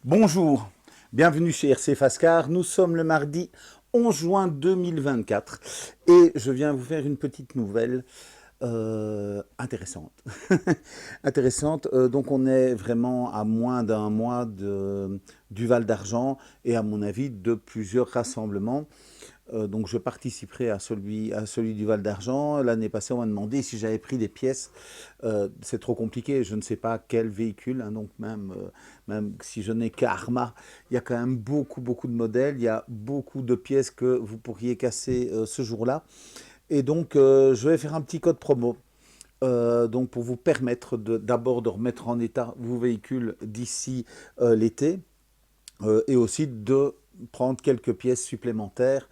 Bonjour, bienvenue chez RC Fascar. Nous sommes le mardi 11 juin 2024 et je viens vous faire une petite nouvelle intéressante. Intéressante. Donc on est vraiment à moins d'un mois du Val d'Argent et à mon avis de plusieurs rassemblements. Donc je participerai à celui du Val d'Argent. L'année passée, on m'a demandé si j'avais pris des pièces. C'est trop compliqué, je ne sais pas quel véhicule, hein, donc même si je n'ai qu'Arma, il y a quand même beaucoup de modèles, il y a beaucoup de pièces que vous pourriez casser ce jour-là. Et donc je vais faire un petit code promo. Donc pour vous permettre d'abord de remettre en état vos véhicules d'ici l'été et aussi de prendre quelques pièces supplémentaires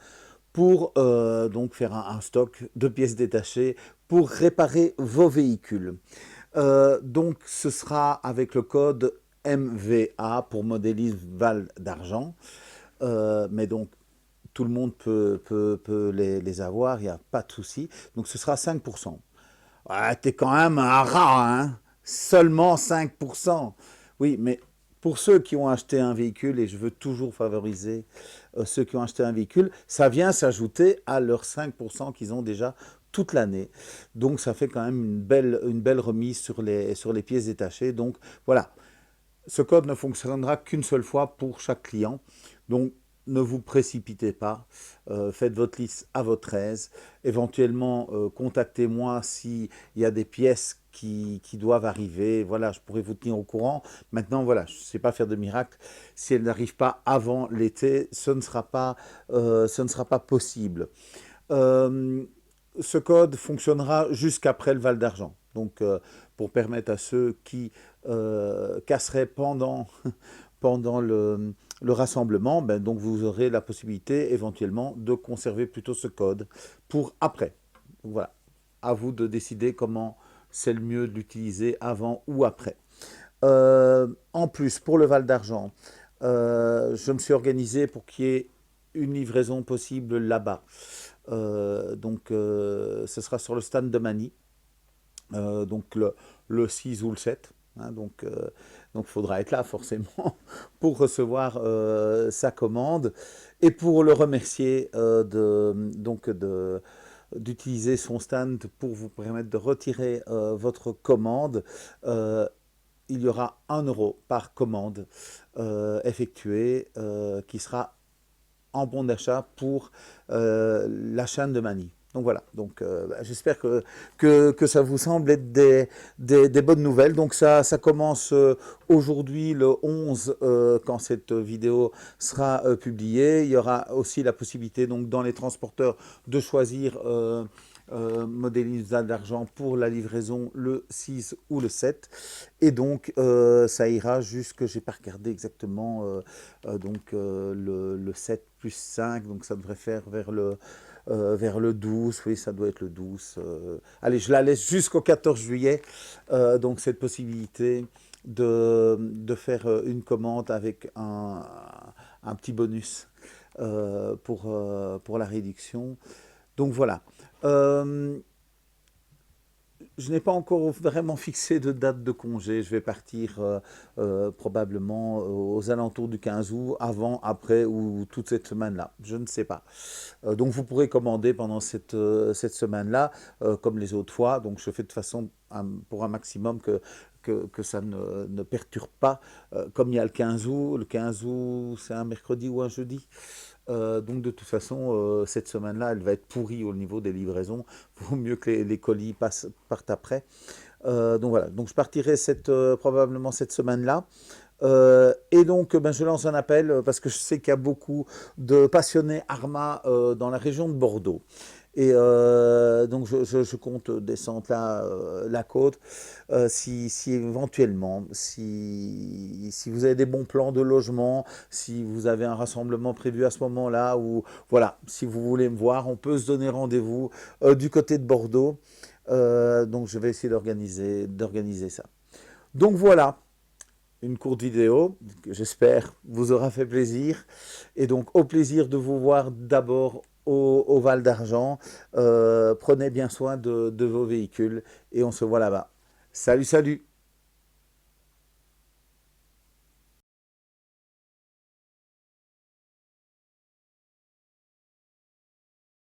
pour donc faire un stock de pièces détachées pour réparer vos véhicules. Donc ce sera avec le code MVA pour Modélis Val d'Argent. Mais donc tout le monde peut les avoir, il n'y a pas de souci. Donc ce sera 5%. Ouais, t'es quand même un rat, hein. Seulement 5%. Oui, mais pour ceux qui ont acheté un véhicule, et je veux toujours favoriser ceux qui ont acheté un véhicule, ça vient s'ajouter à leurs 5% qu'ils ont déjà toute l'année. Donc ça fait quand même une belle remise sur les pièces détachées. Donc voilà, ce code ne fonctionnera qu'une seule fois pour chaque client. Donc ne vous précipitez pas, faites votre liste à votre aise. Éventuellement, contactez-moi s'il y a des pièces qui doivent arriver. Voilà, je pourrais vous tenir au courant. Maintenant, voilà, je ne sais pas faire de miracle. Si elles n'arrivent pas avant l'été, ce ne sera pas possible. Euh, Ce code fonctionnera jusqu'après le Val d'Argent. Donc, pour permettre à ceux qui casseraient pendant le rassemblement, ben, donc vous aurez la possibilité éventuellement de conserver plutôt ce code pour après. Donc, voilà, à vous de décider comment c'est le mieux de l'utiliser avant ou après. En plus, pour le Val d'Argent, je me suis organisé pour qu'il y ait une livraison possible là-bas. Donc, ce sera sur le stand de Manny, donc le 6 ou le 7. Hein, donc, il faudra être là forcément pour recevoir sa commande et pour le remercier d'utiliser son stand pour vous permettre de retirer votre commande. Il y aura 1 € par commande effectuée qui sera en bon d'achat pour la chaîne de Mani. Donc voilà, donc, j'espère que ça vous semble être des bonnes nouvelles. Donc ça commence aujourd'hui le 11 quand cette vidéo sera publiée. Il y aura aussi la possibilité donc dans les transporteurs de choisir modélisation d'argent pour la livraison le 6 ou le 7. Et donc ça ira jusque, j'ai pas regardé exactement, donc le 7 plus 5, donc ça devrait faire vers le 12, oui, ça doit être le 12. Allez, je la laisse jusqu'au 14 juillet, donc cette possibilité de faire une commande avec un petit bonus pour la réduction. Donc voilà. Euh, je n'ai pas encore vraiment fixé de date de congé. Je vais partir probablement aux alentours du 15 août, avant, après ou toute cette semaine-là. Je ne sais pas. Donc vous pourrez commander pendant cette semaine-là, comme les autres fois. Donc je fais de façon pour un maximum que ça ne perturbe pas. Comme il y a le 15 août, c'est un mercredi ou un jeudi. Donc de toute façon, cette semaine-là, elle va être pourrie au niveau des livraisons. Il vaut mieux que les colis partent après. Donc voilà, donc je partirai probablement cette semaine-là. Et donc, ben, je lance un appel parce que je sais qu'il y a beaucoup de passionnés Arma dans la région de Bordeaux. Et donc, je compte descendre là, la côte. Si éventuellement, si vous avez des bons plans de logement, si vous avez un rassemblement prévu à ce moment-là, ou voilà, si vous voulez me voir, on peut se donner rendez-vous du côté de Bordeaux. Donc, je vais essayer d'organiser ça. Donc, voilà une courte vidéo que j'espère vous aura fait plaisir. Et donc, au plaisir de vous voir d'abord au Val d'Argent. Prenez bien soin de vos véhicules et on se voit là-bas. Salut, salut!